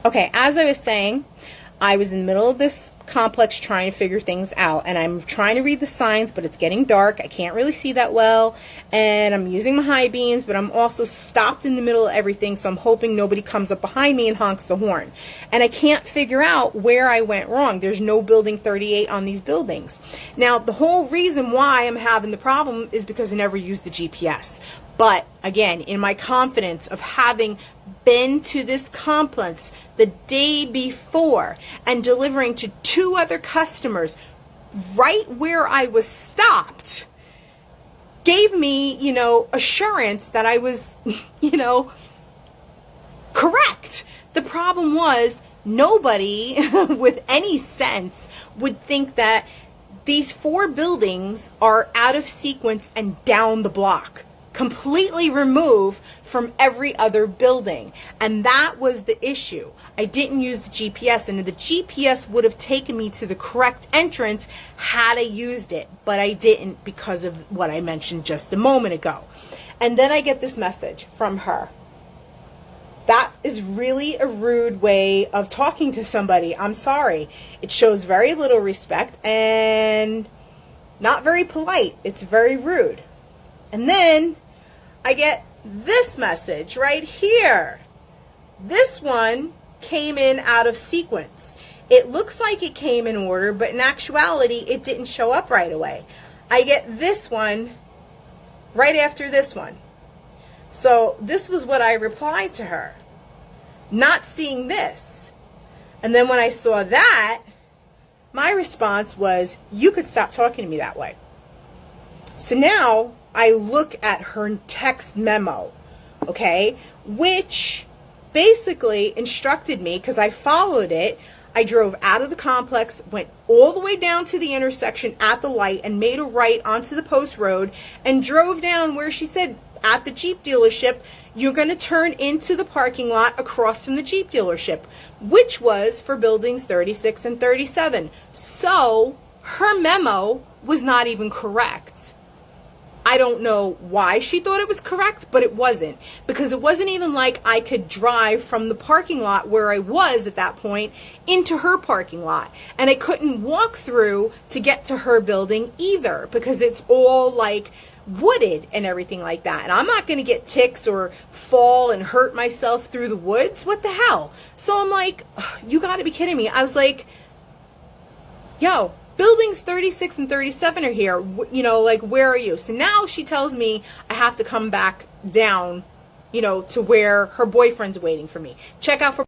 Okay, as I was saying, I was in the middle of this complex trying to figure things out, and I'm trying to read the signs, but it's getting dark. I can't really see that well, and I'm using my high beams, but I'm also stopped in the middle of everything, so I'm hoping nobody comes up behind me and honks the horn. And I can't figure out where I went wrong. There's no building 38 on these buildings. Now, the whole reason why I'm having the problem is because I never used the GPS. But again, in my confidence of having been to this complex the day before and delivering to 2 other customers right where I was stopped, gave me, assurance that I was, correct. The problem was nobody with any sense would think that these 4 buildings are out of sequence and down the block, completely removed from every other building. And that was the issue. I didn't use the GPS, and the GPS would have taken me to the correct entrance had I used it, but I didn't because of what I mentioned just a moment ago. And then I get this message from her. That is really a rude way of talking to somebody. I'm sorry. It shows very little respect and not very polite. It's very rude. And then I get this message right here. This one came in out of sequence. It looks like it came in order, but in actuality, it didn't show up right away. I get this one right after this one. So this was what I replied to her, not seeing this. And then when I saw that, my response was, you could stop talking to me that way. So now I look at her text memo, okay, which basically instructed me, because I followed it. I drove out of the complex, went all the way down to the intersection at the light and made a right onto the post road and drove down where she said, at the Jeep dealership, you're going to turn into the parking lot across from the Jeep dealership, which was for buildings 36 and 37. So her memo was not even correct. I don't know why she thought it was correct, but it wasn't, because it wasn't even like I could drive from the parking lot where I was at that point into her parking lot. And I couldn't walk through to get to her building either, because it's all like wooded and everything like that. And I'm not going to get ticks or fall and hurt myself through the woods. What the hell? So I'm like, you got to be kidding me. I was like, yo, buildings 36 and 37 are here, like, where are you? So now she tells me I have to come back down, to where her boyfriend's waiting for me. Check out for